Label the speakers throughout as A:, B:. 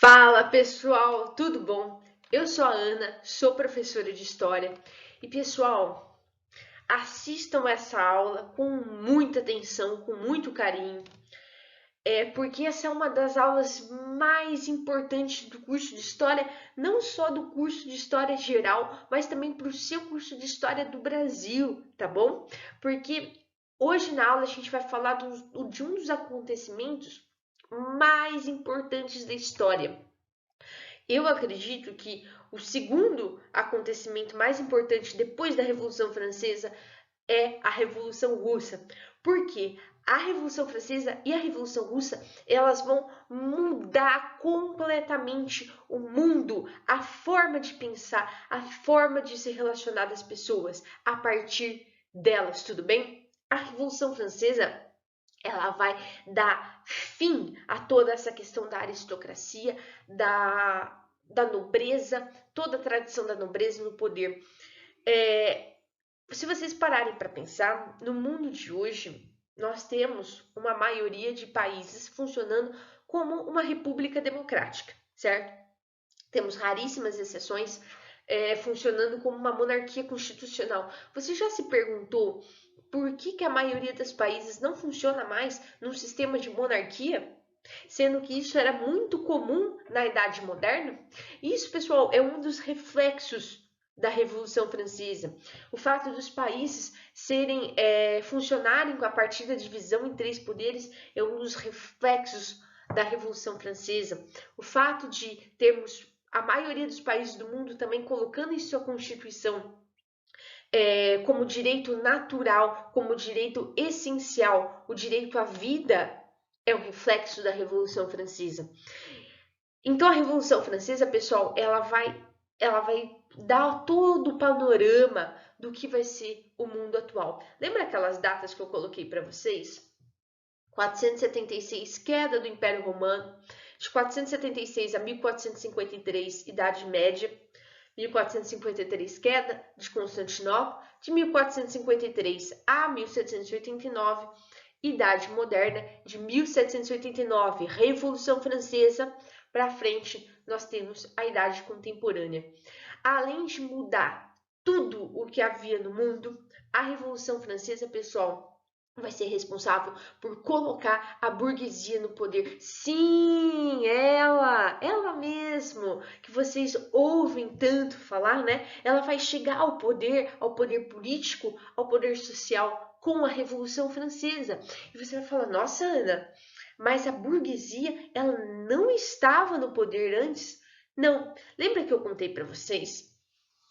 A: Fala pessoal, tudo bom? Eu sou a Ana, sou professora de História e pessoal, assistam essa aula com muita atenção, com muito carinho, porque essa é uma das aulas mais importantes do curso de História, não só do curso de História geral, mas também para o seu curso de História do Brasil, tá bom? Porque hoje na aula a gente vai falar de um dos acontecimentos mais importantes da história. Eu acredito que o segundo acontecimento mais importante depois da Revolução Francesa é a Revolução Russa. Por quê? A Revolução Francesa e a Revolução Russa, elas vão mudar completamente o mundo, a forma de pensar, a forma de se relacionar das pessoas a partir delas, tudo bem? A Revolução Francesa, ela vai dar fim a toda essa questão da aristocracia, da nobreza, toda a tradição da nobreza no poder. Se vocês pararem para pensar, no mundo de hoje, nós temos uma maioria de países funcionando como uma república democrática, certo? Temos raríssimas exceções funcionando como uma monarquia constitucional. Você já se perguntou por que a maioria dos países não funciona mais num sistema de monarquia? Sendo que isso era muito comum na Idade Moderna? Isso, pessoal, é um dos reflexos da Revolução Francesa. O fato dos países funcionarem com a partir da divisão em três poderes é um dos reflexos da Revolução Francesa. O fato de termos a maioria dos países do mundo também colocando em sua Constituição como direito natural, como direito essencial, o direito à vida é o reflexo da Revolução Francesa. Então a Revolução Francesa, pessoal, ela vai dar todo o panorama do que vai ser o mundo atual. Lembra aquelas datas que eu coloquei para vocês? 476, queda do Império Romano. De 476 a 1453, Idade Média. 1453, queda de Constantinopla. De 1453 a 1789, Idade Moderna. De 1789, Revolução Francesa. Para frente, nós temos a Idade Contemporânea. Além de mudar tudo o que havia no mundo, a Revolução Francesa, pessoal, vai ser responsável por colocar a burguesia no poder. Sim, ela mesmo, que vocês ouvem tanto falar, né? Ela vai chegar ao poder político, ao poder social com a Revolução Francesa. E você vai falar, nossa, Ana, mas a burguesia, ela não estava no poder antes? Não. Lembra que eu contei para vocês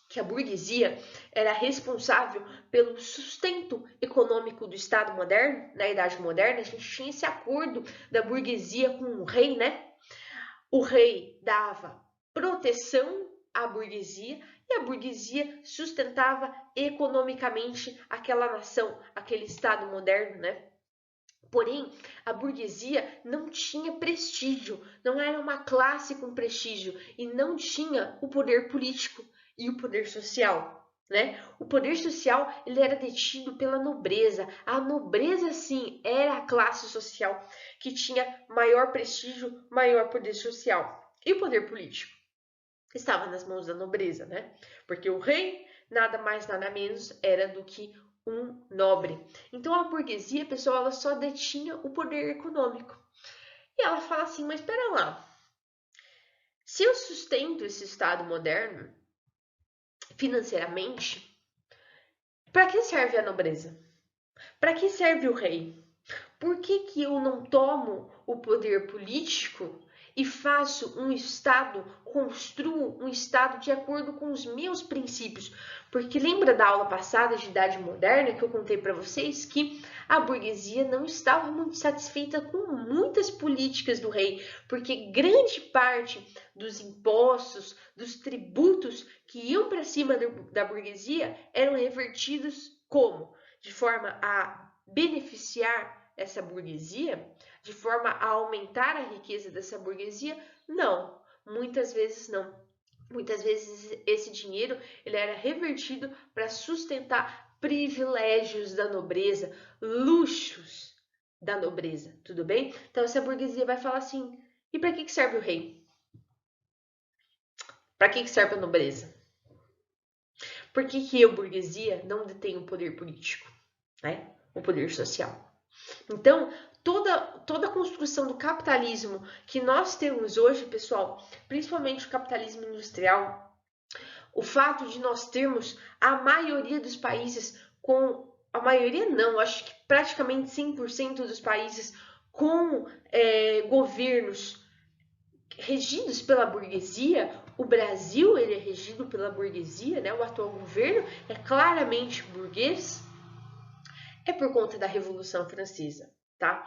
A: que a burguesia era responsável pelo sustento econômico do Estado moderno? Na Idade Moderna, a gente tinha esse acordo da burguesia com o rei, né? O rei dava proteção à burguesia e a burguesia sustentava economicamente aquela nação, aquele Estado moderno, né? Porém, a burguesia não tinha prestígio, não era uma classe com prestígio e não tinha o poder político e o poder social, né? O poder social, ele era detido pela nobreza. A nobreza, sim, era a classe social que tinha maior prestígio, maior poder social. E o poder político? Estava nas mãos da nobreza, né? Porque o rei, nada mais, nada menos, era do que um nobre. Então a burguesia, pessoal, ela só detinha o poder econômico. E ela fala assim, mas espera lá, se eu sustento esse Estado moderno financeiramente, para que serve a nobreza? Para que serve o rei? Por que eu não tomo o poder político e faço um Estado, construo um Estado de acordo com os meus princípios? Porque lembra da aula passada de Idade Moderna que eu contei para vocês que a burguesia não estava muito satisfeita com muitas políticas do rei, porque grande parte dos impostos, dos tributos que iam para cima da burguesia eram revertidos como? De forma a beneficiar essa burguesia, de forma a aumentar a riqueza dessa burguesia? Não, muitas vezes não. Muitas vezes esse dinheiro ele era revertido para sustentar privilégios da nobreza, luxos da nobreza, tudo bem? Então essa burguesia vai falar assim, e para que serve o rei? Para que serve a nobreza? Por que a burguesia não detém o poder político, né? O poder social? Então, toda a construção do capitalismo que nós temos hoje, pessoal, principalmente o capitalismo industrial, o fato de nós termos a maioria dos países com... A maioria não, acho que praticamente 100% dos países com governos regidos pela burguesia. O Brasil, ele é regido pela burguesia, né? O atual governo é claramente burguês. É por conta da Revolução Francesa, tá?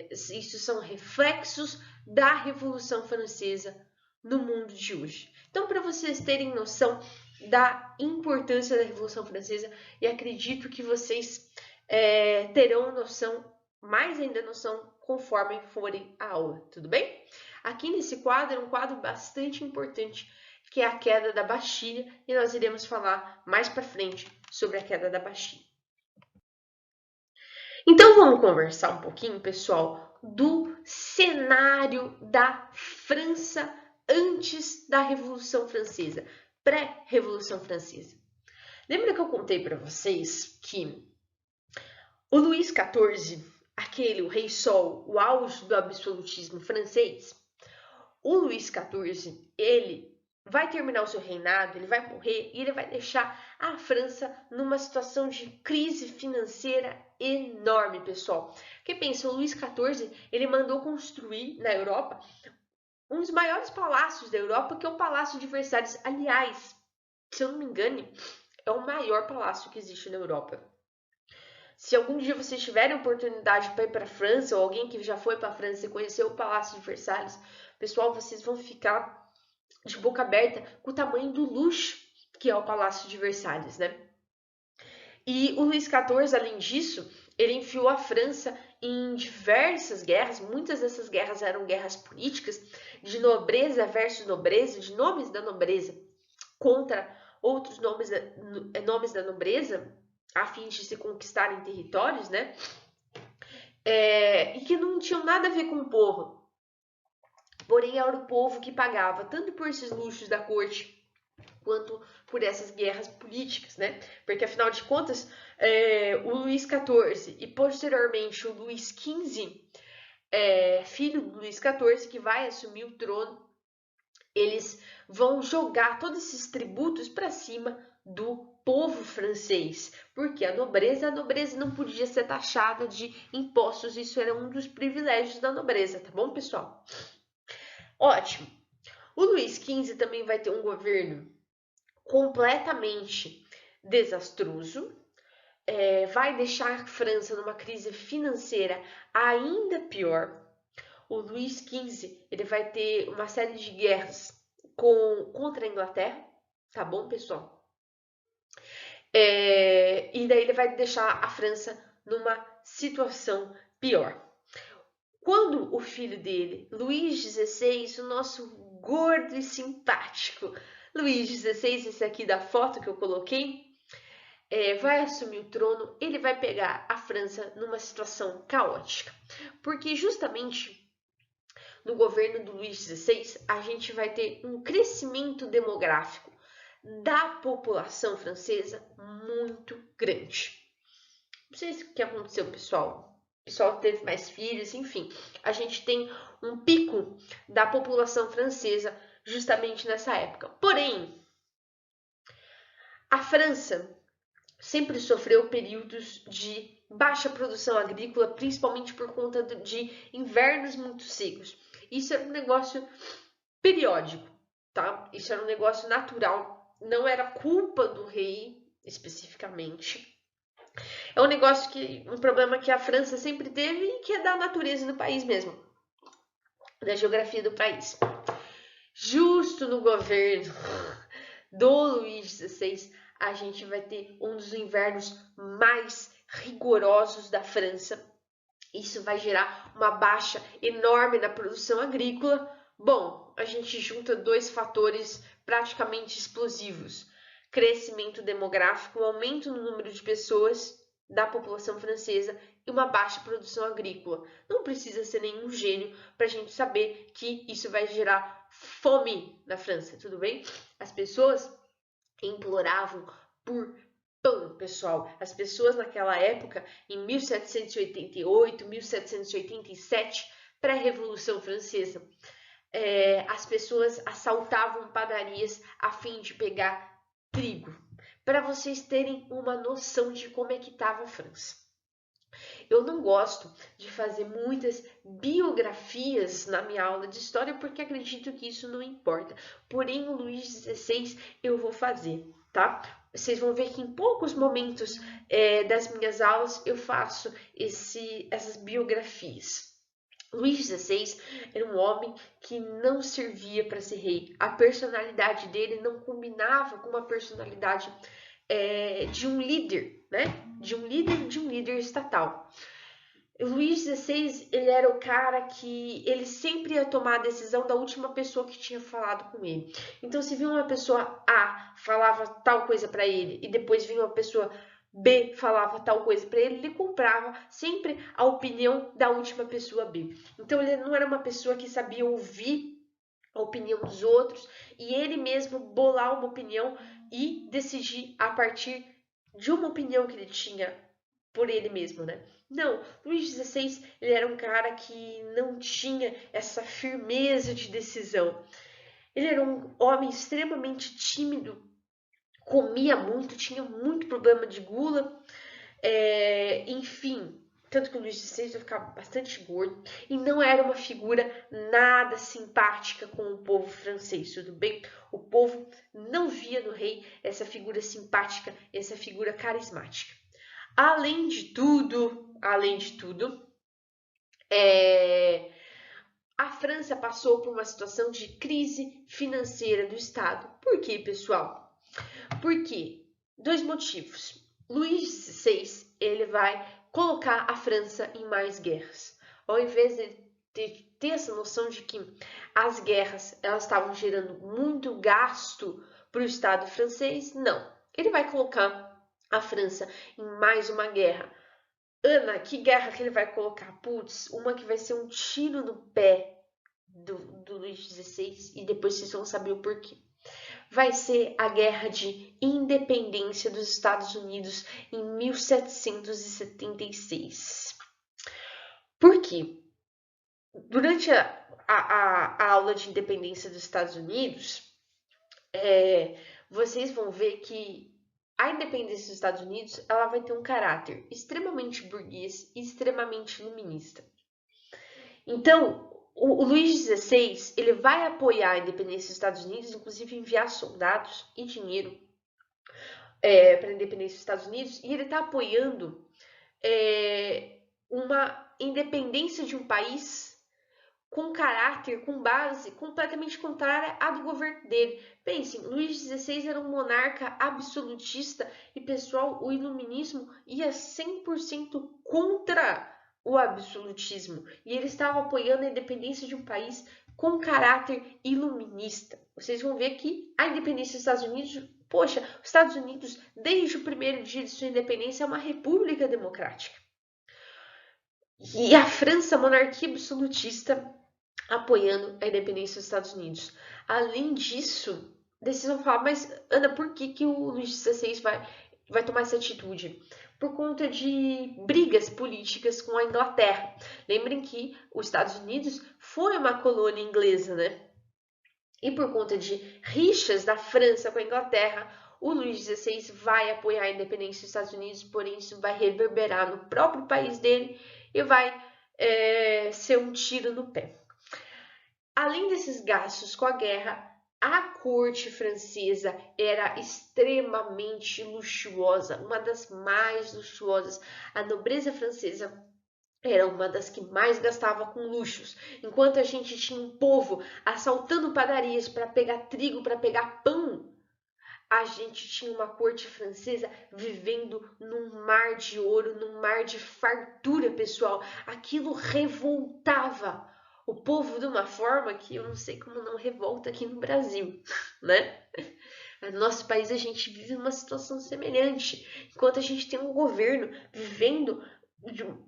A: Isso são reflexos da Revolução Francesa no mundo de hoje. Então, para vocês terem noção da importância da Revolução Francesa, e acredito que vocês terão noção, mais ainda noção, conforme forem a aula, tudo bem? Aqui nesse quadro é um quadro bastante importante, que é a queda da Bastilha, e nós iremos falar mais para frente sobre a queda da Bastilha. Então vamos conversar um pouquinho, pessoal, do cenário da França antes da Revolução Francesa, pré-Revolução Francesa. Lembra que eu contei para vocês que o Luís XIV, o Rei Sol, o auge do absolutismo francês, o Luís XIV, ele vai terminar o seu reinado, ele vai morrer e ele vai deixar a França numa situação de crise financeira enorme, pessoal. Quem pensa, o Luís XIV, ele mandou construir na Europa um dos maiores palácios da Europa, que é o Palácio de Versalhes. Aliás, se eu não me engano, é o maior palácio que existe na Europa. Se algum dia vocês tiverem oportunidade para ir para a França, ou alguém que já foi para a França e conheceu o Palácio de Versalhes, pessoal, vocês vão ficar de boca aberta com o tamanho do luxo que é o Palácio de Versalhes, né? E o Luís XIV, além disso, ele enfiou a França em diversas guerras. Muitas dessas guerras eram guerras políticas, de nobreza versus nobreza, de nomes da nobreza contra outros nomes da nobreza, a fim de se conquistarem territórios, né? E que não tinham nada a ver com o povo. Porém, era o povo que pagava, tanto por esses luxos da corte, quanto por essas guerras políticas, né? Porque, afinal de contas, o Luís XIV e, posteriormente, o Luís XV, filho do Luís XIV, que vai assumir o trono, eles vão jogar todos esses tributos para cima do povo francês, porque a nobreza não podia ser taxada de impostos, isso era um dos privilégios da nobreza, tá bom, pessoal? Ótimo. O Luís XV também vai ter um governo completamente desastroso, vai deixar a França numa crise financeira ainda pior. O Luís XV, ele vai ter uma série de guerras contra a Inglaterra, tá bom, pessoal? E daí ele vai deixar a França numa situação pior. Quando o filho dele, Luís XVI, o nosso gordo e simpático Luís XVI, esse aqui da foto que eu coloquei, vai assumir o trono, ele vai pegar a França numa situação caótica. Porque justamente no governo do Luís XVI, a gente vai ter um crescimento demográfico da população francesa muito grande. Não sei o que aconteceu, pessoal. O pessoal teve mais filhos, enfim. A gente tem um pico da população francesa justamente nessa época. Porém, a França sempre sofreu períodos de baixa produção agrícola, principalmente por conta de invernos muito secos. Isso era um negócio periódico, tá? Isso era um negócio natural, não era culpa do rei especificamente. É um problema que a França sempre teve e que é da natureza do país mesmo, da geografia do país. Justo no governo do Luís XVI, a gente vai ter um dos invernos mais rigorosos da França. Isso vai gerar uma baixa enorme na produção agrícola. Bom, a gente junta dois fatores praticamente explosivos: crescimento demográfico, um aumento no número de pessoas, da população francesa e uma baixa produção agrícola. Não precisa ser nenhum gênio para a gente saber que isso vai gerar fome na França, tudo bem? As pessoas imploravam por pão, pessoal. As pessoas naquela época, em 1788, 1787, pré-Revolução Francesa, as pessoas assaltavam padarias a fim de pegar trigo. Para vocês terem uma noção de como é que estava a França. Eu não gosto de fazer muitas biografias na minha aula de história porque acredito que isso não importa. Porém, o Luís XVI eu vou fazer, tá? Vocês vão ver que em poucos momentos das minhas aulas eu faço essas biografias. Luís XVI era um homem que não servia para ser rei. A personalidade dele não combinava com uma personalidade de um líder, né? De um líder estatal. O Luís XVI, ele era o cara que ele sempre ia tomar a decisão da última pessoa que tinha falado com ele. Então, se vinha uma pessoa A falava tal coisa para ele e depois vinha uma pessoa B falava tal coisa para ele, ele comprava sempre a opinião da última pessoa B. Então, ele não era uma pessoa que sabia ouvir a opinião dos outros e ele mesmo bolar uma opinião e decidir a partir de uma opinião que ele tinha por ele mesmo, né? Não, Luís XVI, ele era um cara que não tinha essa firmeza de decisão. Ele era um homem extremamente tímido, comia muito, tinha muito problema de gula, enfim, tanto que o Luís XVI vai ficar bastante gordo e não era uma figura nada simpática com o povo francês, tudo bem? O povo não via no rei essa figura simpática, essa figura carismática. Além de tudo, a França passou por uma situação de crise financeira do Estado. Por quê, pessoal? Por quê? Dois motivos. Luís XVI, ele vai colocar a França em mais guerras. Ao invés de ter essa noção de que as guerras elas estavam gerando muito gasto para o Estado francês, não. Ele vai colocar a França em mais uma guerra. Ana, que guerra que ele vai colocar? Putz, uma que vai ser um tiro no pé do Luís XVI e depois vocês vão saber o porquê. Vai ser a Guerra de Independência dos Estados Unidos em 1776. Por quê? Durante a aula de independência dos Estados Unidos, vocês vão ver que a independência dos Estados Unidos ela vai ter um caráter extremamente burguês e extremamente iluminista. Então, o Luís XVI ele vai apoiar a independência dos Estados Unidos, inclusive enviar soldados e dinheiro para a independência dos Estados Unidos, e ele está apoiando uma independência de um país com caráter, com base completamente contrária à do governo dele. Pensem, Luís XVI era um monarca absolutista e, pessoal, o iluminismo ia 100% contra o absolutismo. E ele estava apoiando a independência de um país com caráter iluminista. Vocês vão ver que a independência dos Estados Unidos, poxa, os Estados Unidos, desde o primeiro dia de sua independência, é uma república democrática. E a França, a monarquia absolutista, apoiando a independência dos Estados Unidos. Além disso, vocês vão falar, mas Ana, por que o Luís XVI vai tomar essa atitude? Por conta de brigas políticas com a Inglaterra. Lembrem que os Estados Unidos foi uma colônia inglesa, né? E por conta de rixas da França com a Inglaterra, o Luís XVI vai apoiar a independência dos Estados Unidos, porém isso vai reverberar no próprio país dele e vai ser um tiro no pé. Além desses gastos com a guerra, a corte francesa era extremamente luxuosa, uma das mais luxuosas. A nobreza francesa era uma das que mais gastava com luxos, enquanto a gente tinha um povo assaltando padarias para pegar trigo, para pegar pão. A gente tinha uma corte francesa vivendo num mar de ouro, num mar de fartura, pessoal. Aquilo revoltava o povo de uma forma que eu não sei como não revolta aqui no Brasil, né? No nosso país a gente vive uma situação semelhante, enquanto a gente tem um governo vivendo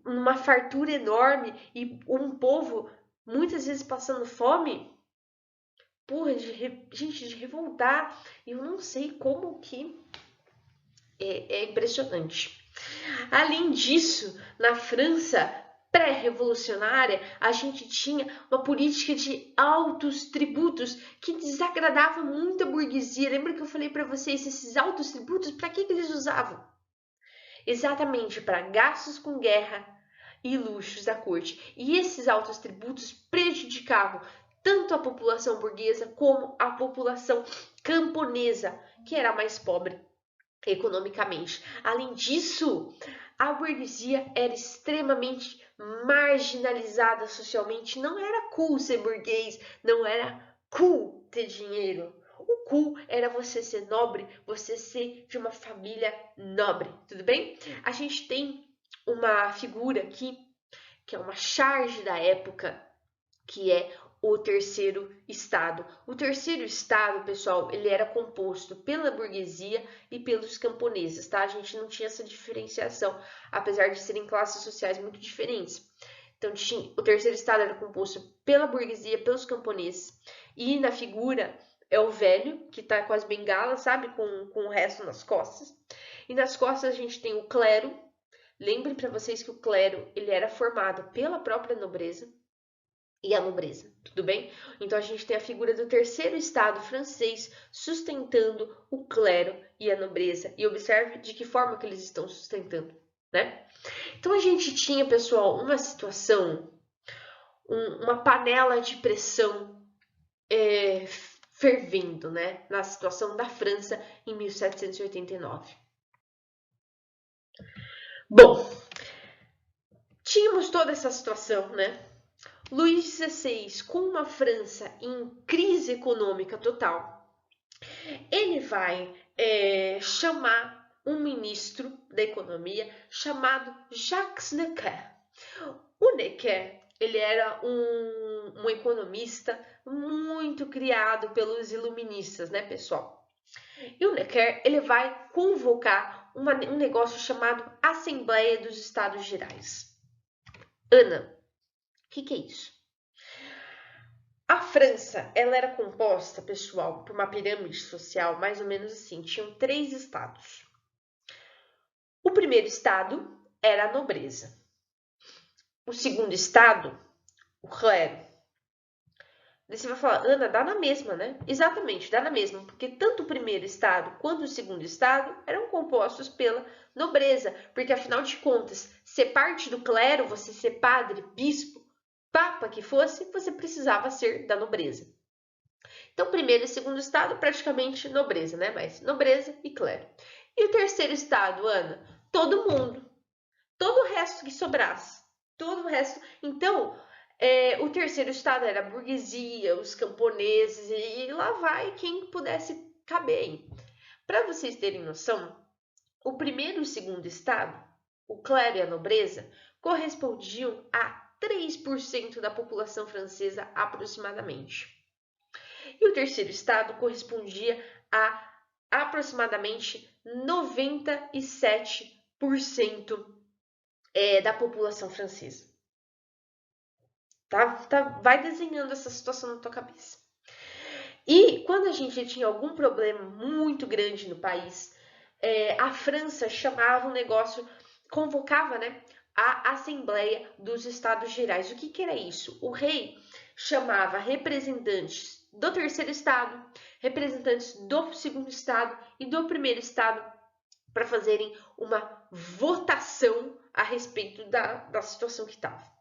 A: uma fartura enorme e um povo muitas vezes passando fome, porra, gente, de revoltar. Eu não sei como que é impressionante. Além disso, na França pré-revolucionária, a gente tinha uma política de altos tributos que desagradava muito a burguesia. Lembra que eu falei para vocês esses altos tributos, para que eles usavam? Exatamente para gastos com guerra e luxos da corte. E esses altos tributos prejudicavam tanto a população burguesa como a população camponesa, que era mais pobre economicamente. Além disso, a burguesia era extremamente marginalizada socialmente. Não era cool ser burguês, não era cool ter dinheiro. O cool era você ser nobre, você ser de uma família nobre, tudo bem? A gente tem uma figura aqui, que é uma charge da época, que é o terceiro estado. O terceiro estado, pessoal, ele era composto pela burguesia e pelos camponeses, tá? A gente não tinha essa diferenciação, apesar de serem classes sociais muito diferentes. Então, o terceiro estado era composto pela burguesia, pelos camponeses, e na figura é o velho, que tá com as bengalas, sabe? Com o resto nas costas. E nas costas a gente tem o clero. Lembrem para vocês que o clero ele era formado pela própria nobreza e a nobreza, tudo bem? Então a gente tem a figura do terceiro estado francês sustentando o clero e a nobreza. E observe de que forma que eles estão sustentando, né? Então a gente tinha, pessoal, uma situação, uma panela de pressão fervendo, né? Na situação da França em 1789. Bom, tínhamos toda essa situação, né? Luís XVI, com uma França em crise econômica total, ele vai chamar um ministro da economia chamado Jacques Necker. O Necker, ele era um economista muito criado pelos iluministas, né, pessoal? E o Necker, ele vai convocar um negócio chamado Assembleia dos Estados Gerais. Ana, o que é isso? A França, ela era composta, pessoal, por uma pirâmide social, mais ou menos assim. Tinham 3 estados. O primeiro estado era a nobreza. O segundo estado, o clero. Daí você vai falar, Ana, dá na mesma, né? Exatamente, dá na mesma, porque tanto o primeiro estado quanto o segundo estado eram compostos pela nobreza, porque afinal de contas, ser parte do clero, você ser padre, bispo, papa que fosse, você precisava ser da nobreza. Então, primeiro e segundo estado, praticamente nobreza, né? Mas nobreza e clero. E o terceiro estado, Ana? Todo mundo. Todo o resto que sobrasse. Todo o resto. Então, o terceiro estado era a burguesia, os camponeses, e lá vai quem pudesse caber. Para vocês terem noção, o primeiro e o segundo estado, o clero e a nobreza, correspondiam a 3% da população francesa aproximadamente. E o terceiro estado correspondia a aproximadamente 97% da população francesa. Tá? Vai desenhando essa situação na tua cabeça. E quando a gente tinha algum problema muito grande no país, a França chamava um negócio, convocava, né, a Assembleia dos Estados Gerais. O que era isso? O rei chamava representantes do terceiro estado, representantes do segundo estado e do primeiro estado para fazerem uma votação a respeito da situação que estava.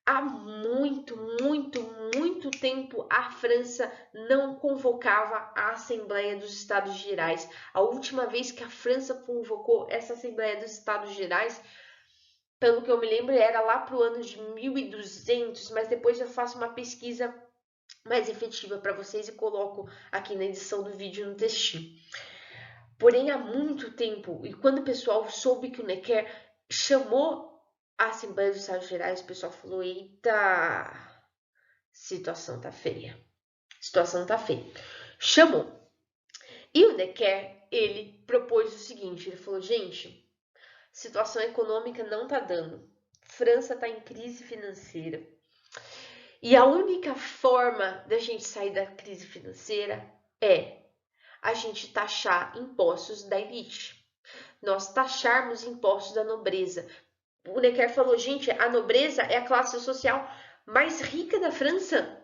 A: Há muito, muito, muito tempo a França não convocava a Assembleia dos Estados Gerais. A última vez que a França convocou essa Assembleia dos Estados Gerais, pelo que eu me lembro, era lá para o ano de 1200, mas depois eu faço uma pesquisa mais efetiva para vocês e coloco aqui na edição do vídeo no textinho. Porém, há muito tempo, e quando o pessoal soube que o Necker chamou a Assembleia dos Estados Gerais, o pessoal falou, eita, situação tá feia. Situação tá feia. Chamou. E o Necker, ele propôs o seguinte, ele falou, gente, situação econômica não tá dando, França tá em crise financeira, e a única forma da gente sair da crise financeira é a gente taxar impostos da elite. Nós taxarmos impostos da nobreza. O Necker falou, gente, a nobreza é a classe social mais rica da França.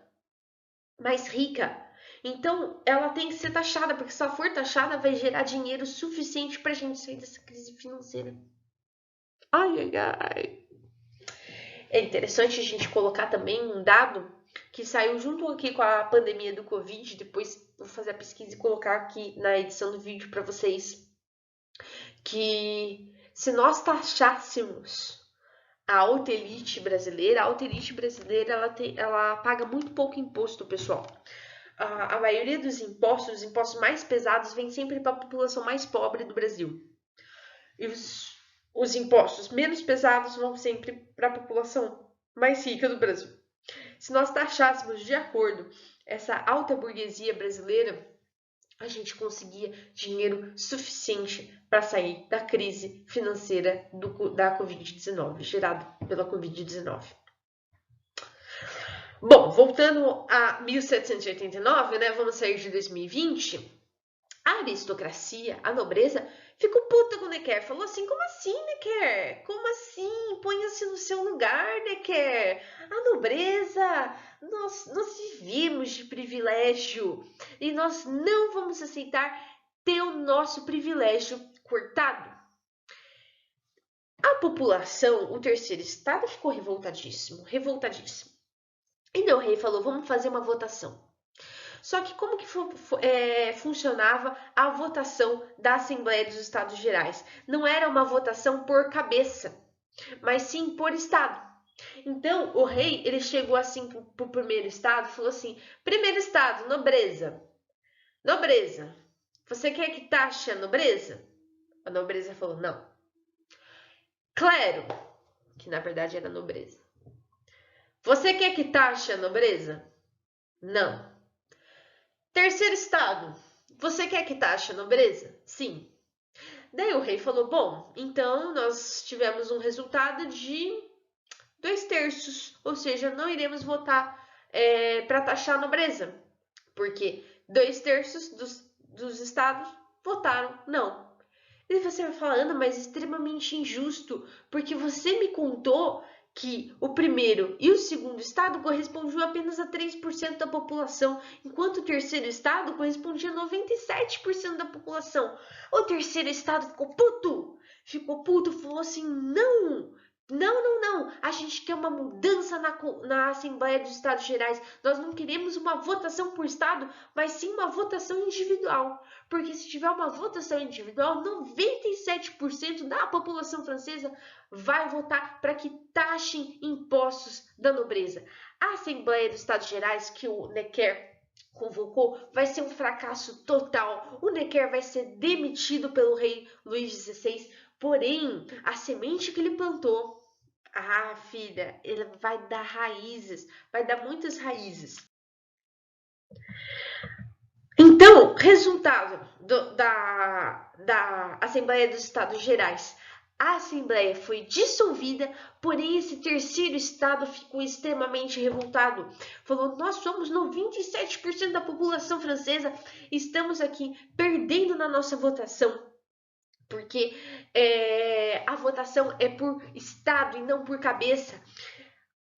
A: Mais rica. Então, ela tem que ser taxada, porque se ela for taxada, vai gerar dinheiro suficiente para a gente sair dessa crise financeira. Ai, ai, ai. É interessante a gente colocar também um dado que saiu junto aqui com a pandemia do Covid. Depois vou fazer a pesquisa e colocar aqui na edição do vídeo para vocês. Que se nós taxássemos a alta elite brasileira ela paga muito pouco imposto, pessoal. A maioria dos impostos, os impostos mais pesados, vem sempre para a população mais pobre do Brasil. E os impostos menos pesados vão sempre para a população mais rica do Brasil. Se nós taxássemos de acordo essa alta burguesia brasileira, a gente conseguia dinheiro suficiente para sair da crise financeira da Covid-19, gerada pela Covid-19. Bom, voltando a 1789, né, vamos sair de 2020, a aristocracia, a nobreza, ficou puta com o Necker. Falou assim, como assim, Necker? Como assim? Ponha-se no seu lugar, Necker. A nobreza, nós vivemos de privilégio e nós não vamos aceitar ter o nosso privilégio cortado. A população, o terceiro estado, ficou revoltadíssimo. E o rei falou, vamos fazer uma votação. Só que como que funcionava a votação da Assembleia dos Estados Gerais? Não era uma votação por cabeça, mas sim por estado. Então, o rei, ele chegou assim para o primeiro estado e falou assim, primeiro estado, nobreza. Nobreza, você quer que taxe a nobreza? A nobreza falou, não. Clero, que na verdade era nobreza. Você quer que taxe a nobreza? Não. Terceiro estado, você quer que taxe a nobreza? Sim. Daí o rei falou, bom, então nós tivemos um resultado de 2/3, ou seja, não iremos votar para taxar a nobreza, porque 2/3 dos estados votaram não. E você vai falando, mas extremamente injusto, porque você me contou que o primeiro e o segundo estado correspondiam apenas a 3% da população, enquanto o terceiro estado correspondia a 97% da população. O terceiro estado ficou puto, falou assim, não, a gente quer uma mudança na Assembleia dos Estados Gerais, nós não queremos uma votação por estado, mas sim uma votação individual, porque se tiver uma votação individual, 97% da população francesa vai votar para que taxem impostos da nobreza. A Assembleia dos Estados Gerais, que o Necker convocou, vai ser um fracasso total. O Necker vai ser demitido pelo rei Luís XVI, porém, a semente que ele plantou, filha, ele vai dar raízes, vai dar muitas raízes. Então, resultado da Assembleia dos Estados Gerais. A Assembleia foi dissolvida, porém esse terceiro estado ficou extremamente revoltado. Falou, nós somos 97% da população francesa, estamos aqui perdendo na nossa votação. Porque a votação é por estado e não por cabeça.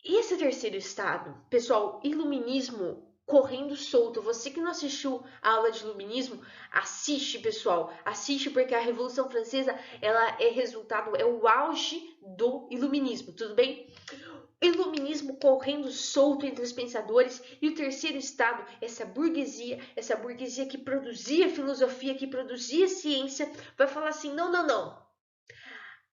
A: E esse terceiro estado, pessoal, iluminismo correndo solto. Você que não assistiu a aula de iluminismo, assiste, pessoal. Assiste porque a Revolução Francesa, ela é resultado, é o auge do iluminismo, tudo bem? Iluminismo correndo solto entre os pensadores, e o terceiro estado, essa burguesia que produzia filosofia, que produzia ciência, vai falar assim, não.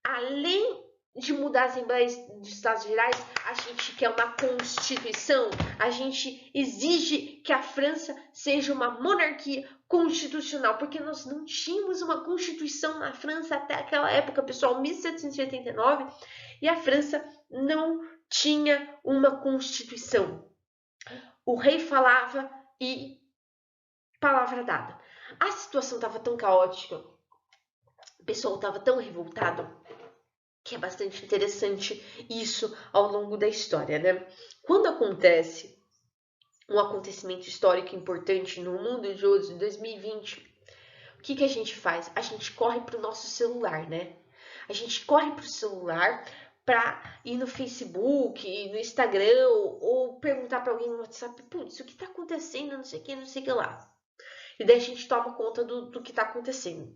A: Além de mudar as Assembleias dos Estados Gerais, a gente quer uma Constituição, a gente exige que a França seja uma monarquia constitucional, porque nós não tínhamos uma Constituição na França até aquela época, pessoal, 1789, e a França não tinha uma Constituição. O rei falava e palavra dada. A situação estava tão caótica, o pessoal estava tão revoltado, que é bastante interessante isso ao longo da história, né? Quando acontece um acontecimento histórico importante no mundo de hoje, em 2020, o que a gente faz? A gente corre para o nosso celular, né? A gente corre para o celular para ir no Facebook, no Instagram, ou perguntar para alguém no WhatsApp, putz, o que está acontecendo, não sei o que, não sei o que lá. E daí a gente toma conta do que está acontecendo.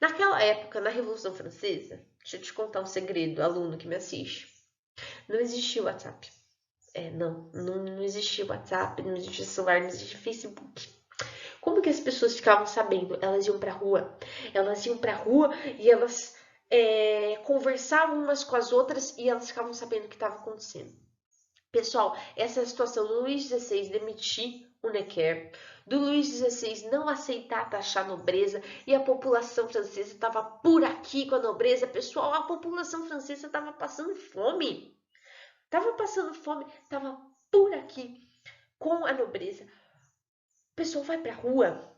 A: Naquela época, na Revolução Francesa, deixa eu te contar um segredo, aluno que me assiste. Não existia o WhatsApp. Não existia WhatsApp, não existia celular, não existia Facebook. Como que as pessoas ficavam sabendo? Elas iam pra rua. Elas iam pra rua e elas conversavam umas com as outras e elas ficavam sabendo o que estava acontecendo. Pessoal, essa é a situação do Luís XVI demitir o Necker, do Luís XVI não aceitar taxar a nobreza e a população francesa estava por aqui com a nobreza. Pessoal, a população francesa estava passando fome. Estava por aqui com a nobreza. O pessoal vai pra rua.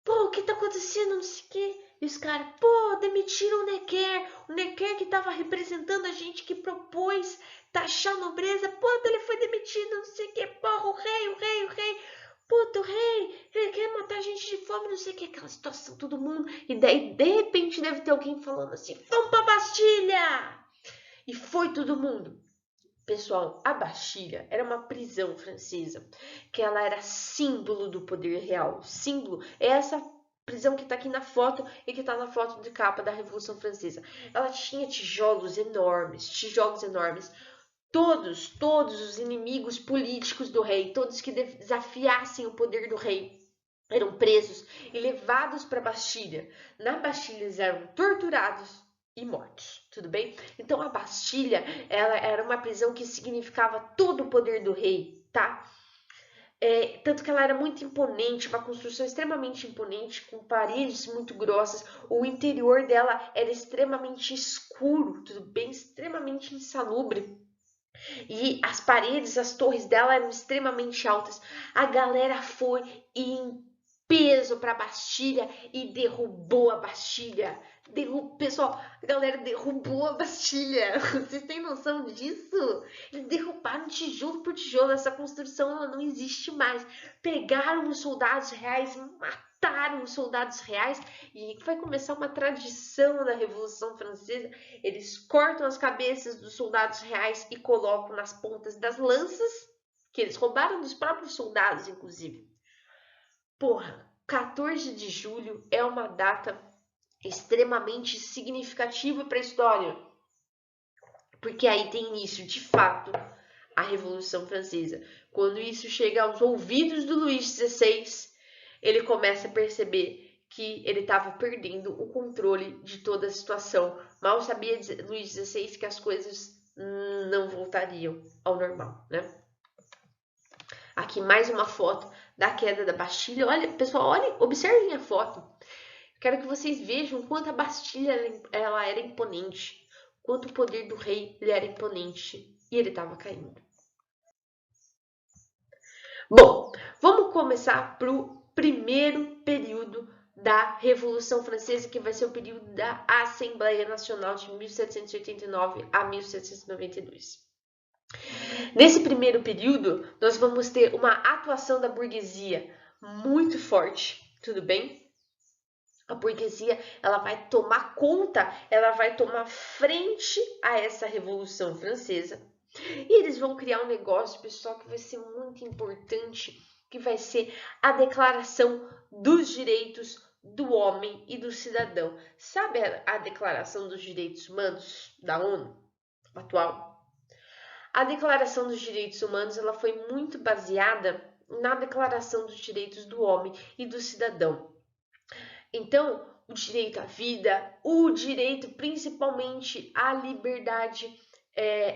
A: Pô, o que tá acontecendo? Não sei o quê. E os caras, pô, demitiram o Necker. O Necker que tava representando a gente, que propôs taxar a nobreza. Pô, ele foi demitido, não sei o quê. Porra, o rei. Puta, o rei, ele quer matar a gente de fome, não sei o que. Aquela situação, todo mundo. E daí, de repente, deve ter alguém falando assim, vamos pra Bastilha! E foi todo mundo. Pessoal, a Bastilha era uma prisão francesa, que ela era símbolo do poder real. Símbolo é essa prisão que está aqui na foto e que está na foto de capa da Revolução Francesa. Ela tinha tijolos enormes. Todos os inimigos políticos do rei, todos que desafiassem o poder do rei, eram presos e levados para a Bastilha. Na Bastilha eles eram torturados e mortos, tudo bem? Então a Bastilha, ela era uma prisão que significava todo o poder do rei, tá? Tanto que ela era muito imponente, uma construção extremamente imponente, com paredes muito grossas. O interior dela era extremamente escuro, tudo bem? Extremamente insalubre. E as paredes, as torres dela eram extremamente altas. A galera foi em peso para a Bastilha e derrubou a Bastilha. Pessoal, a galera derrubou a Bastilha. Vocês têm noção disso? Eles derrubaram tijolo por tijolo. Essa construção ela não existe mais. Pegaram os soldados reais, mataram os soldados reais e vai começar uma tradição na Revolução Francesa. Eles cortam as cabeças dos soldados reais e colocam nas pontas das lanças, que eles roubaram dos próprios soldados, inclusive. Porra, 14 de julho é uma data extremamente significativa para a história, porque aí tem início, de fato, a Revolução Francesa. Quando isso chega aos ouvidos do Luís XVI, ele começa a perceber que ele estava perdendo o controle de toda a situação. Mal sabia Luís XVI que as coisas não voltariam ao normal, né? Aqui mais uma foto da queda da Bastilha. Olha, pessoal, olhem, observem a foto. Quero que vocês vejam o quanto a Bastilha ela era imponente, quanto o poder do rei ele era imponente e ele estava caindo. Bom, vamos começar pro primeiro período da Revolução Francesa, que vai ser o período da Assembleia Nacional de 1789 a 1792. Nesse primeiro período, nós vamos ter uma atuação da burguesia muito forte, tudo bem? A burguesia, ela vai tomar conta, ela vai tomar frente a essa Revolução Francesa. E eles vão criar um negócio, pessoal, que vai ser muito importante, que vai ser a Declaração dos Direitos do Homem e do Cidadão. Sabe a Declaração dos Direitos Humanos da ONU atual? A Declaração dos Direitos Humanos ela foi muito baseada na Declaração dos Direitos do Homem e do Cidadão. Então, o direito à vida, o direito principalmente à liberdade,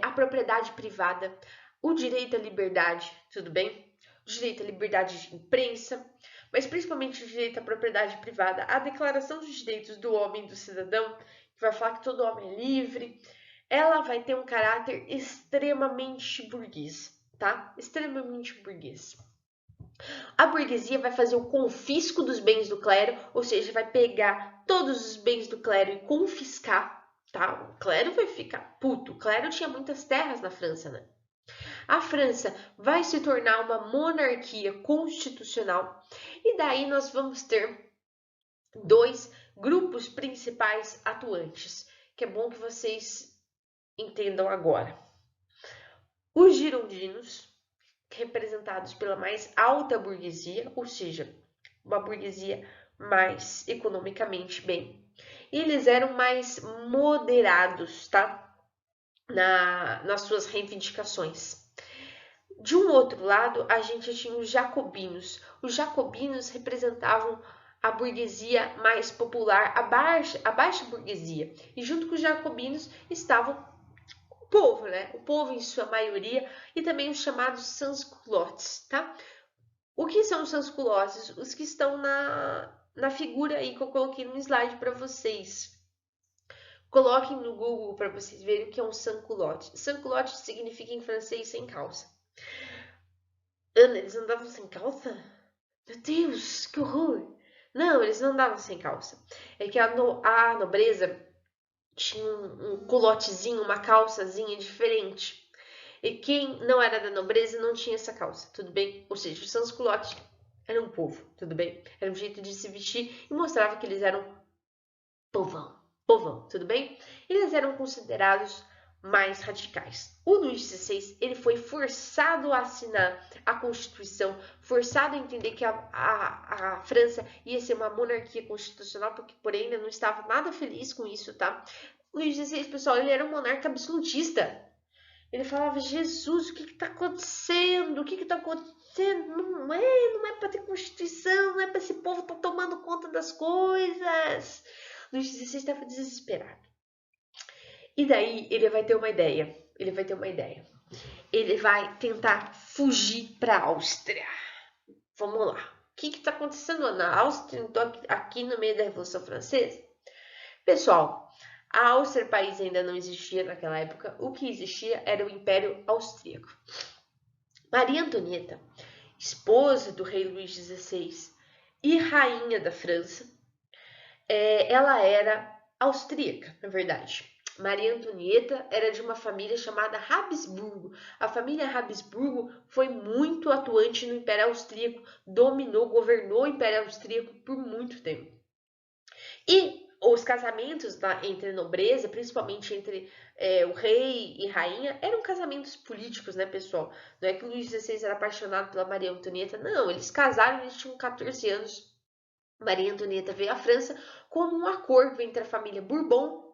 A: à propriedade privada, o direito à liberdade, tudo bem? O direito à liberdade de imprensa, mas principalmente o direito à propriedade privada, a Declaração dos Direitos do Homem e do Cidadão, que vai falar que todo homem é livre, ela vai ter um caráter extremamente burguês, tá? Extremamente burguês. A burguesia vai fazer o confisco dos bens do clero, ou seja, vai pegar todos os bens do clero e confiscar, tá? O clero vai ficar puto. O clero tinha muitas terras na França, né? A França vai se tornar uma monarquia constitucional e daí nós vamos ter dois grupos principais atuantes, que é bom que vocês entendam agora. Os girondinos, representados pela mais alta burguesia, ou seja, uma burguesia mais economicamente bem. E eles eram mais moderados, tá? Nas suas reivindicações. De um outro lado, a gente tinha os jacobinos. Os jacobinos representavam a burguesia mais popular, a baixa burguesia. E junto com os jacobinos estavam o povo, né? O povo em sua maioria e também os chamados sans-culottes, tá? O que são os sans-culottes? Os que estão na figura aí que eu coloquei no slide para vocês. Coloquem no Google para vocês verem o que é um sans-culotte. Sans-culotte significa em francês sem calça. Ana, eles andavam sem calça? Meu Deus, que horror! Não, eles não andavam sem calça. É que a nobreza tinha um culotezinho, uma calçazinha diferente. E quem não era da nobreza não tinha essa calça, tudo bem? Ou seja, os sans-culottes eram um povo, tudo bem? Era um jeito de se vestir e mostrava que eles eram povão, tudo bem? Eles eram considerados mais radicais. O Luís XVI ele foi forçado a assinar a Constituição, forçado a entender que a França ia ser uma monarquia constitucional, porque porém ele não estava nada feliz com isso, tá? O Luís XVI, pessoal, ele era um monarca absolutista. Ele falava, Jesus, o que está acontecendo? O que está acontecendo? Não é para ter Constituição, não é para esse povo estar tomando conta das coisas. Luís XVI estava desesperado. E daí ele vai ter uma ideia. Ele vai tentar fugir para a Áustria. Vamos lá. O que está acontecendo na Áustria? Estou aqui no meio da Revolução Francesa. Pessoal, a Áustria, país, ainda não existia naquela época. O que existia era o Império Austríaco. Maria Antonieta, esposa do rei Luís XVI e rainha da França, ela era austríaca, na verdade. Maria Antonieta era de uma família chamada Habsburgo. A família Habsburgo foi muito atuante no Império Austríaco, governou o Império Austríaco por muito tempo. E os casamentos entre nobreza, principalmente entre o rei e rainha, eram casamentos políticos, né, pessoal? Não é que o Luís XVI era apaixonado pela Maria Antonieta, não. Eles casaram, eles tinham 14 anos. Maria Antonieta veio à França como um acordo entre a família Bourbon,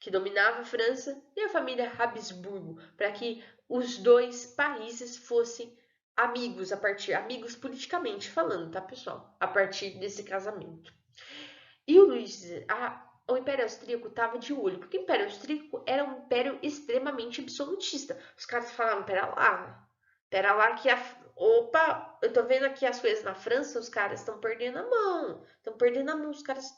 A: que dominava a França, e a família Habsburgo, para que os dois países fossem amigos amigos politicamente falando, tá, pessoal? A partir desse casamento. E o Império Austríaco estava de olho, porque o Império Austríaco era um império extremamente absolutista. Os caras falavam, pera lá que opa, eu tô vendo aqui as coisas na França, os caras estão perdendo a mão, os caras,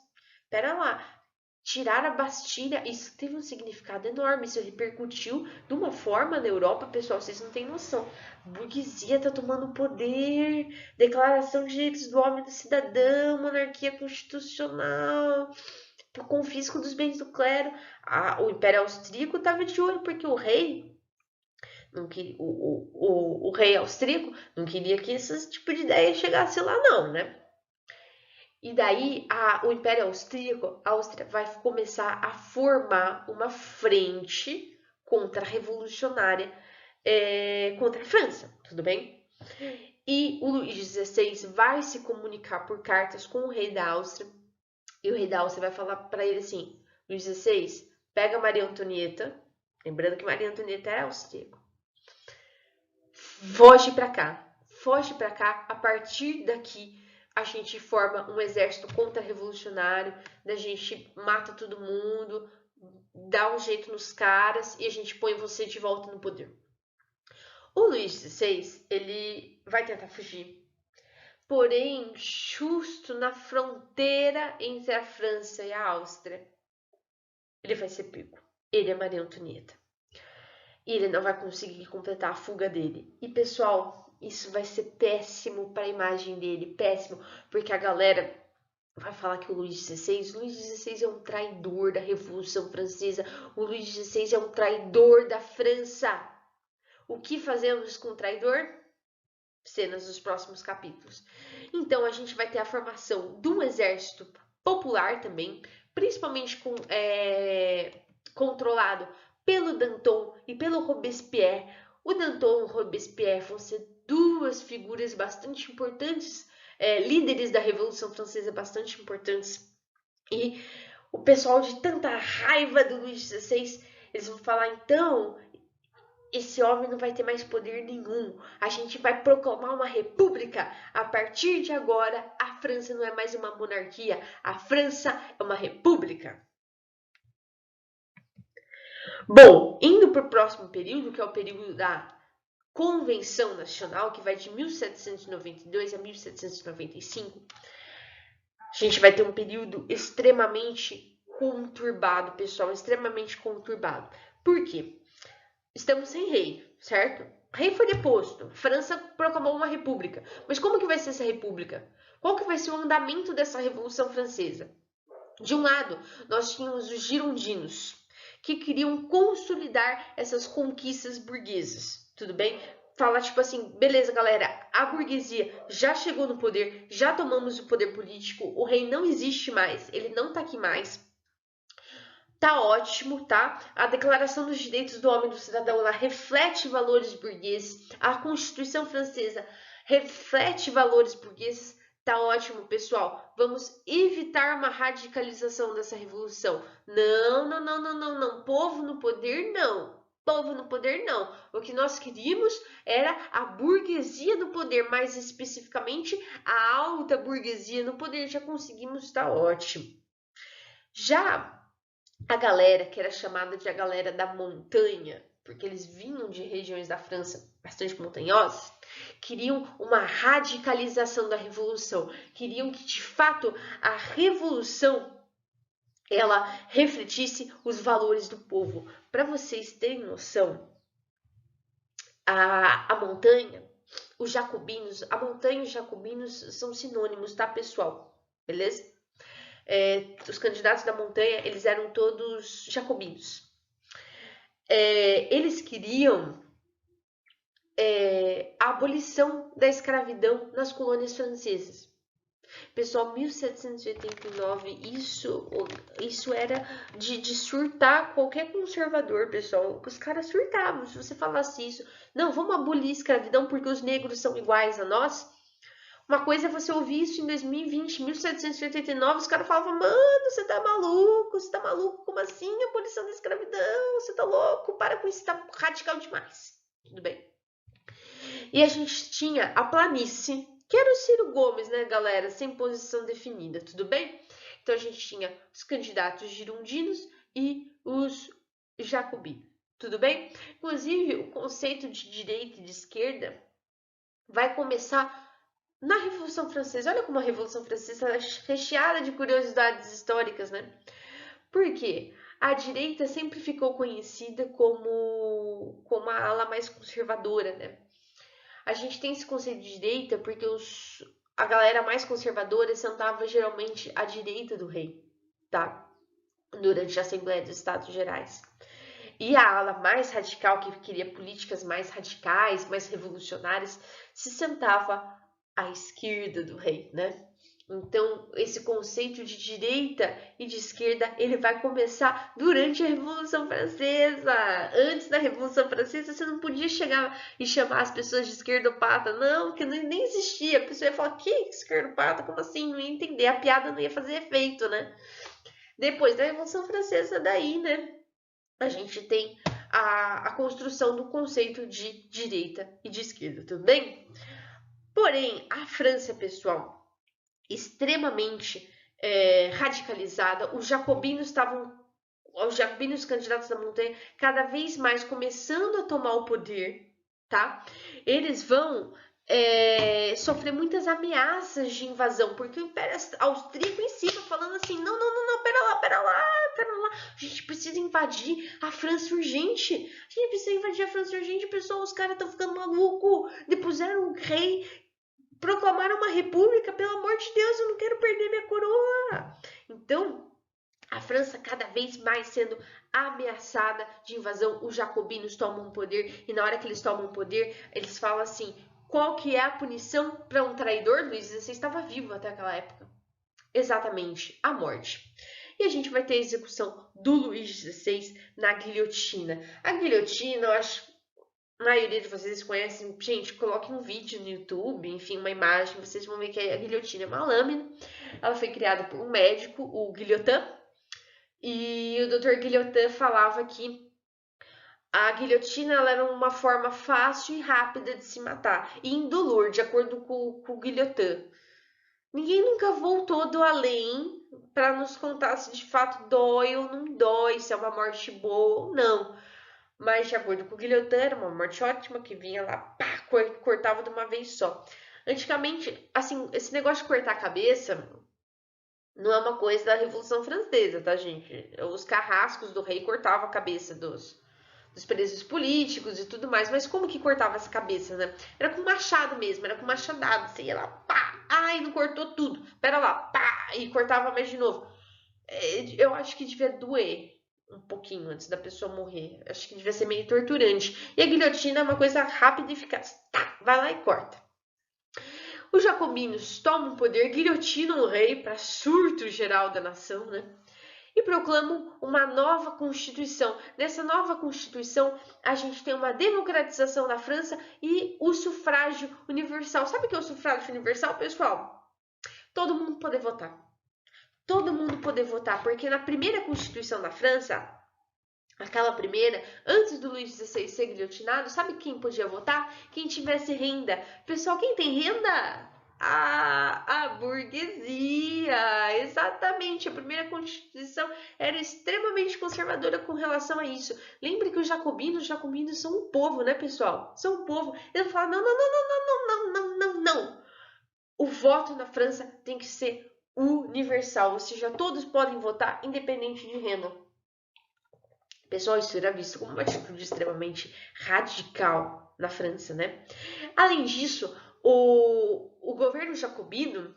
A: pera lá. Tirar a Bastilha, isso teve um significado enorme, isso repercutiu de uma forma na Europa, pessoal, vocês não têm noção. A burguesia tá tomando poder, declaração de direitos do homem e do cidadão, monarquia constitucional, confisco dos bens do clero. O Império Austríaco estava de olho porque o rei, o rei austríaco não queria que esse tipo de ideia chegasse lá não, né? E daí o Império Austríaco, a Áustria vai começar a formar uma frente contra-revolucionária contra a França, tudo bem? E o Luís XVI vai se comunicar por cartas com o rei da Áustria, e o rei da Áustria vai falar para ele assim, Luís XVI, pega Maria Antonieta, lembrando que Maria Antonieta era austríaca, foge para cá, a partir daqui a gente forma um exército contra-revolucionário, a gente mata todo mundo, dá um jeito nos caras e a gente põe você de volta no poder. O Luís XVI, ele vai tentar fugir, porém, justo na fronteira entre a França e a Áustria, ele vai ser pego. Ele é Maria Antonieta. E ele não vai conseguir completar a fuga dele. E, pessoal, isso vai ser péssimo para a imagem dele, péssimo, porque a galera vai falar que o Luís XVI é um traidor da Revolução Francesa, o Luís XVI é um traidor da França. O que fazemos com o traidor? Cenas dos próximos capítulos. Então a gente vai ter a formação de um exército popular também, principalmente controlado pelo Danton e pelo Robespierre. O Danton e o Robespierre vão ser duas figuras bastante importantes, líderes da Revolução Francesa bastante importantes. E o pessoal de tanta raiva do Luís XVI, eles vão falar, então, esse homem não vai ter mais poder nenhum. A gente vai proclamar uma república. A partir de agora, a França não é mais uma monarquia. A França é uma república. Bom, indo para o próximo período, que é o período da Convenção Nacional, que vai de 1792 a 1795, a gente vai ter um período extremamente conturbado, pessoal, extremamente conturbado. Por quê? Estamos sem rei, certo? O rei foi deposto, França proclamou uma república. Mas como que vai ser essa república? Qual que vai ser o andamento dessa Revolução Francesa? De um lado, nós tínhamos os girondinos, que queriam consolidar essas conquistas burguesas, tudo bem? Fala tipo assim, beleza, galera, a burguesia já chegou no poder, já tomamos o poder político, o rei não existe mais, ele não tá aqui mais. Tá ótimo, tá? A Declaração dos Direitos do Homem e do Cidadão, ela reflete valores burgueses. A Constituição Francesa reflete valores burgueses. Tá ótimo, pessoal. Vamos evitar uma radicalização dessa revolução. Não, não, não, não, não, não. Povo no poder, não. Povo no poder, não. O que nós queríamos era a burguesia no poder, mais especificamente a alta burguesia no poder. Já conseguimos, tá ótimo. Já a galera, que era chamada de a galera da montanha, porque eles vinham de regiões da França bastante montanhosas, queriam uma radicalização da revolução, queriam que de fato a revolução ela refletisse os valores do povo. Para vocês terem noção, a montanha, os jacobinos, a montanha e os jacobinos são sinônimos, tá, pessoal? Beleza? Os candidatos da montanha, eles eram todos jacobinos. Eles queriam a abolição da escravidão nas colônias francesas. Pessoal, 1789, isso era de surtar qualquer conservador, pessoal. Os caras surtavam se você falasse isso. Não, vamos abolir a escravidão porque os negros são iguais a nós. Uma coisa é você ouvir isso em 2020, 1789, os caras falavam, mano, você tá maluco, como assim? Abolição da escravidão, você tá louco, para com isso, tá radical demais. Tudo bem. E a gente tinha a planície, que era o Ciro Gomes, né, galera, sem posição definida, tudo bem? Então a gente tinha os candidatos girondinos e os jacobinos, tudo bem? Inclusive, o conceito de direita e de esquerda vai começar na Revolução Francesa. Olha como a Revolução Francesa é recheada de curiosidades históricas, né? Por quê? A direita sempre ficou conhecida como a ala mais conservadora, né? A gente tem esse conceito de direita porque a galera mais conservadora sentava geralmente à direita do rei, tá? Durante a Assembleia dos Estados Gerais. E a ala mais radical, que queria políticas mais radicais, mais revolucionárias, se sentava à esquerda do rei, né? Então, esse conceito de direita e de esquerda, ele vai começar durante a Revolução Francesa. Antes da Revolução Francesa, você não podia chegar e chamar as pessoas de esquerdopata, não, porque nem existia. A pessoa ia falar, que esquerdopata? Como assim? Não ia entender, a piada não ia fazer efeito, né? Depois da Revolução Francesa, daí, né, a gente tem a construção do conceito de direita e de esquerda, tudo bem? Porém, a França, pessoal, extremamente radicalizada, os jacobinos candidatos da montanha, cada vez mais começando a tomar o poder, tá? Eles vão sofrer muitas ameaças de invasão, porque o Império Austríaco em cima, falando assim, não, não, não, não, pera lá, a gente precisa invadir a França urgente, pessoal, os caras estão ficando malucos, depuseram o rei, proclamaram uma república, pelo amor de Deus, eu não quero perder minha coroa. Então, a França cada vez mais sendo ameaçada de invasão, os jacobinos tomam o poder, e na hora que eles tomam o poder, eles falam assim, qual que é a punição para um traidor? Luís XVI estava vivo até aquela época. Exatamente, a morte. E a gente vai ter a execução do Luís XVI na guilhotina. A guilhotina, eu acho que a maioria de vocês conhecem. Gente, coloque um vídeo no YouTube, enfim, uma imagem, vocês vão ver que a guilhotina é uma lâmina. Ela foi criada por um médico, o Guillotin, e o Dr. Guillotin falava que a guilhotina ela era uma forma fácil e rápida de se matar, e indolor, de acordo com o Guillotin. Ninguém nunca voltou do além para nos contar se de fato dói ou não dói, se é uma morte boa ou não. Mas, de acordo com o Guilhotin, era uma morte ótima, que vinha lá, pá, cortava de uma vez só. Antigamente, assim, esse negócio de cortar a cabeça não é uma coisa da Revolução Francesa, tá, gente? Os carrascos do rei cortavam a cabeça dos presos políticos e tudo mais. Mas como que cortava essa cabeça, né? Era com machado mesmo, era com machadada. Você ia lá, pá, ai, não cortou tudo. Pera lá, pá, e cortava mais de novo. Eu acho que devia doer um pouquinho antes da pessoa morrer. Acho que devia ser meio torturante. E a guilhotina é uma coisa rápida e eficaz. Tá, vai lá e corta. Os jacobinos tomam o poder, guilhotinam o rei para surto geral da nação, né? E proclamam uma nova Constituição. Nessa nova Constituição, a gente tem uma democratização da França e o sufrágio universal. Sabe o que é o sufrágio universal, pessoal? Todo mundo poder votar. Todo mundo poder votar, porque na primeira Constituição da França, aquela primeira, antes do Luís XVI ser guilhotinado, sabe quem podia votar? Quem tivesse renda. Pessoal, quem tem renda? A burguesia, exatamente. A primeira Constituição era extremamente conservadora com relação a isso. Lembre que os jacobinos são um povo, né, pessoal? São um povo. Eles falam, não, não, não, não, não, não, não, não, não. O voto na França tem que ser universal, ou seja, todos podem votar independente de renda. Pessoal, isso era visto como uma atitude extremamente radical na França, né? Além disso, o governo jacobino,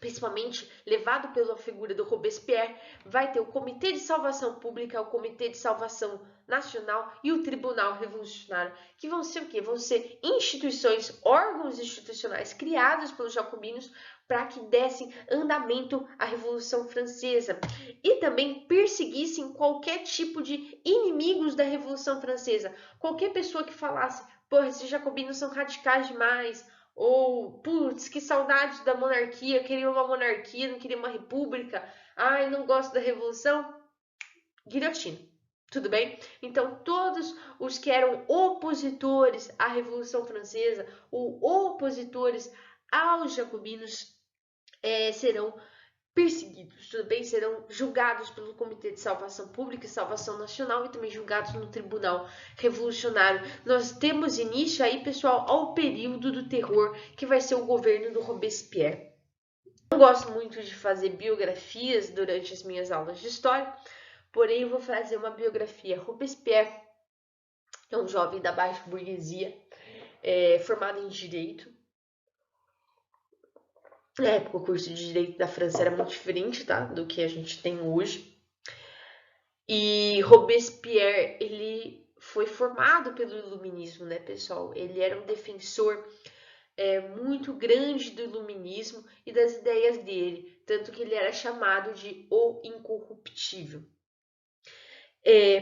A: principalmente levado pela figura do Robespierre, vai ter o Comitê de Salvação Pública, o Comitê de Salvação Nacional e o Tribunal Revolucionário, que vão ser o quê? Vão ser instituições, órgãos institucionais criados pelos jacobinos para que dessem andamento à Revolução Francesa e também perseguissem qualquer tipo de inimigos da Revolução Francesa. Qualquer pessoa que falasse, porra, esses jacobinos são radicais demais, ou, putz, que saudade da monarquia, queria uma monarquia, não queria uma república, ai, não gosto da revolução, guilhotina. Tudo bem? Então, todos os que eram opositores à Revolução Francesa ou opositores aos jacobinos serão perseguidos, tudo bem? Serão julgados pelo Comitê de Salvação Pública e Salvação Nacional e também julgados no Tribunal Revolucionário. Nós temos início aí, pessoal, ao período do terror, que vai ser o governo do Robespierre. Não gosto muito de fazer biografias durante as minhas aulas de história, porém eu vou fazer uma biografia. Robespierre é um jovem da baixa burguesia, formado em Direito. Na época, o curso de Direito da França era muito diferente, tá, do que a gente tem hoje. E Robespierre, ele foi formado pelo Iluminismo, né, pessoal? Ele era um defensor muito grande do Iluminismo e das ideias dele, tanto que ele era chamado de o Incorruptível.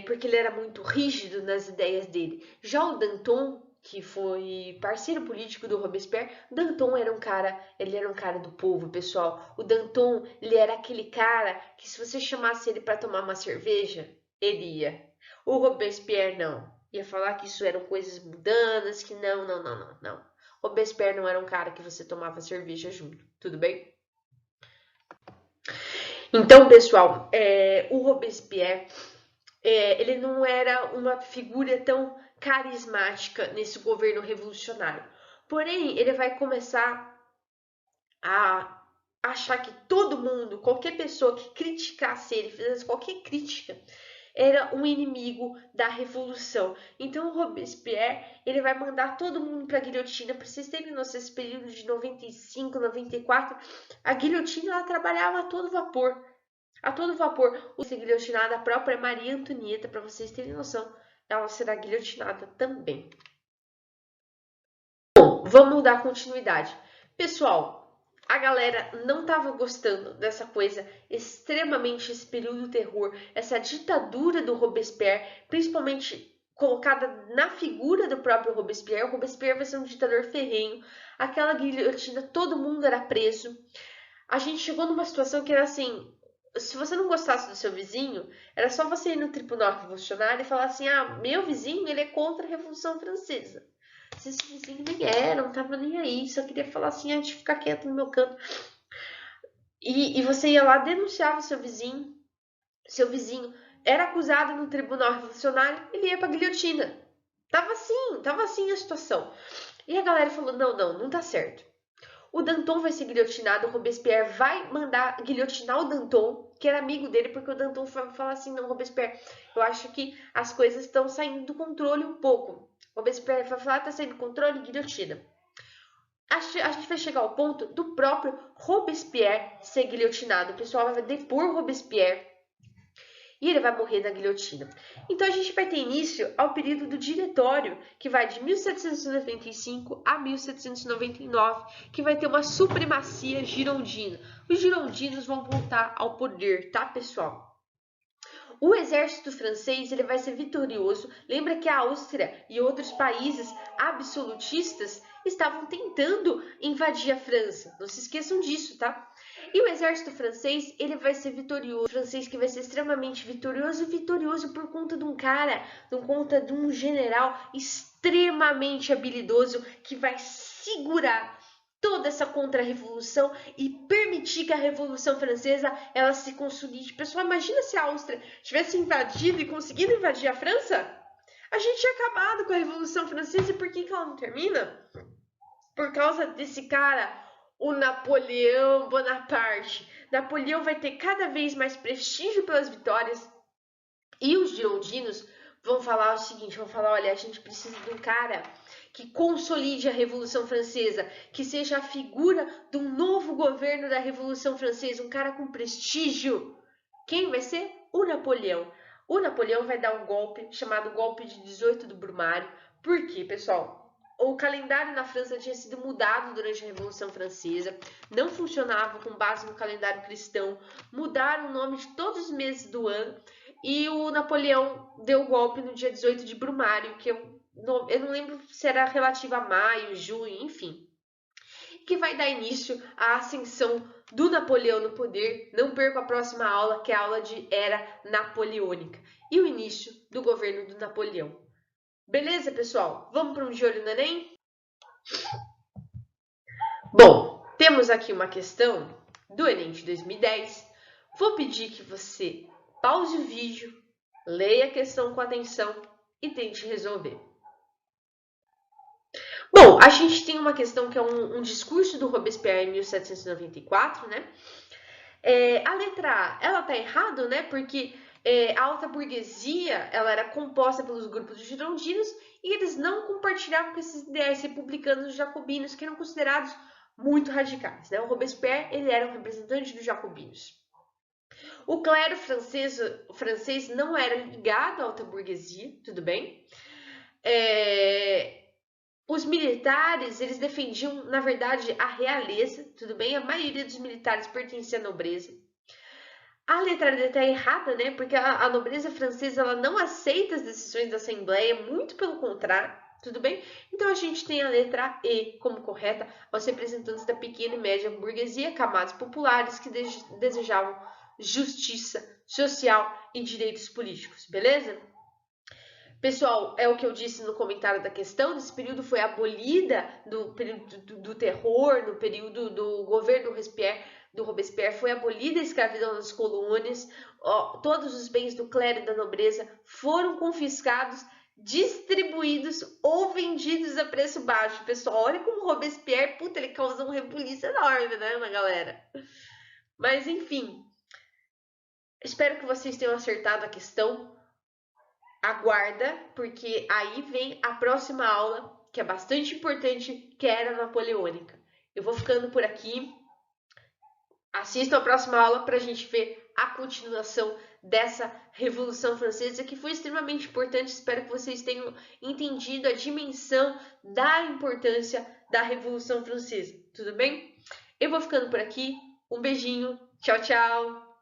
A: Porque ele era muito rígido nas ideias dele. Já o Danton, que foi parceiro político do Robespierre, Danton era um cara do povo, pessoal. O Danton, ele era aquele cara que se você chamasse ele para tomar uma cerveja, ele ia. O Robespierre não. Ia falar que isso eram coisas mundanas, que não. Robespierre não era um cara que você tomava cerveja junto, tudo bem? Então, pessoal, o Robespierre, ele não era uma figura tão carismática nesse governo revolucionário. Porém, ele vai começar a achar que todo mundo, qualquer pessoa que criticasse ele, fizesse qualquer crítica, era um inimigo da revolução. Então o Robespierre, ele vai mandar todo mundo para a guilhotina. Para vocês terem noção, esse período de 95, 94, a guilhotina ela trabalhava a todo vapor. A todo vapor. O ser guilhotinada, a própria Maria Antonieta, para vocês terem noção, ela será guilhotinada também. Bom, vamos dar continuidade. Pessoal, a galera não estava gostando dessa coisa extremamente, esse período do terror, essa ditadura do Robespierre, principalmente colocada na figura do próprio Robespierre. O Robespierre vai ser um ditador ferrenho, aquela guilhotina, todo mundo era preso. A gente chegou numa situação que era assim, se você não gostasse do seu vizinho, era só você ir no tribunal revolucionário e falar assim, ah, meu vizinho, ele é contra a Revolução Francesa. Se esse vizinho nem era, não tava nem aí, só queria falar assim, ah, deixa eu ficar quieto no meu canto. E você ia lá, denunciava seu vizinho era acusado no tribunal revolucionário, ele ia pra guilhotina. Tava assim a situação. E a galera falou, não tá certo. O Danton vai ser guilhotinado, o Robespierre vai mandar guilhotinar o Danton, que era amigo dele, porque o Danton vai falar assim, não, Robespierre, eu acho que as coisas estão saindo do controle um pouco. O Robespierre vai falar, tá saindo do controle, guilhotina. A gente vai chegar ao ponto do próprio Robespierre ser guilhotinado. O pessoal vai depor Robespierre e ele vai morrer na guilhotina. Então a gente vai ter início ao período do Diretório, que vai de 1795 a 1799, que vai ter uma supremacia girondina. Os girondinos vão voltar ao poder, tá, pessoal? O exército francês ele vai ser vitorioso. Lembra que a Áustria e outros países absolutistas estavam tentando invadir a França. Não se esqueçam disso, tá? E o exército francês, ele vai ser vitorioso. O francês que vai ser extremamente vitorioso e vitorioso por conta de um cara, por conta de um general extremamente habilidoso que vai segurar toda essa contra-revolução e permitir que a Revolução Francesa ela se consolide. Pessoal, imagina se a Áustria tivesse invadido e conseguido invadir a França? A gente tinha acabado com a Revolução Francesa e por que ela não termina? Por causa desse cara, o Napoleão Bonaparte. Napoleão vai ter cada vez mais prestígio pelas vitórias e os girondinos vão falar o seguinte, vão falar, olha, a gente precisa de um cara que consolide a Revolução Francesa, que seja a figura de um novo governo da Revolução Francesa, um cara com prestígio. Quem vai ser? O Napoleão. O Napoleão vai dar um golpe, chamado golpe de 18 do Brumário. Por quê, pessoal? O calendário na França tinha sido mudado durante a Revolução Francesa, não funcionava com base no calendário cristão, mudaram o nome de todos os meses do ano e o Napoleão deu o golpe no dia 18 de Brumário, que eu não lembro se era relativo a maio, junho, enfim, que vai dar início à ascensão do Napoleão no poder. Não perca a próxima aula, que é a aula de Era Napoleônica, e o início do governo do Napoleão. Beleza, pessoal? Vamos para um de olho no Enem? Bom, temos aqui uma questão do Enem de 2010. Vou pedir que você pause o vídeo, leia a questão com atenção e tente resolver. Bom, a gente tem uma questão que é um discurso do Robespierre em 1794, né? A letra A, ela tá errada, né? Porque a alta burguesia, ela era composta pelos grupos de girondinos e eles não compartilhavam com esses ideais republicanos jacobinos que eram considerados muito radicais, né? O Robespierre, ele era um representante dos jacobinos. O clero francês não era ligado à alta burguesia, tudo bem? Os militares, eles defendiam, na verdade, a realeza, tudo bem? A maioria dos militares pertencia à nobreza. A letra D está errada, né? Porque a nobreza francesa ela não aceita as decisões da Assembleia, muito pelo contrário, tudo bem? Então a gente tem a letra E como correta, aos representantes da pequena e média burguesia, camadas populares que desejavam justiça social e direitos políticos, beleza? Pessoal, é o que eu disse no comentário da questão, nesse período foi abolida do período do terror, no período do governo do Robespierre, foi abolida a escravidão nas colônias, todos os bens do clero e da nobreza foram confiscados distribuídos ou vendidos a preço baixo. Pessoal, olha como Robespierre, puta, ele causou um rebuliço enorme, né, na galera? Mas, enfim, espero que vocês tenham acertado a questão. Aguarda, porque aí vem a próxima aula, que é bastante importante, que era a napoleônica. Eu vou ficando por aqui. Assistam a próxima aula para a gente ver a continuação dessa Revolução Francesa, que foi extremamente importante. Espero que vocês tenham entendido a dimensão da importância da Revolução Francesa. Tudo bem? Eu vou ficando por aqui. Um beijinho. Tchau, tchau.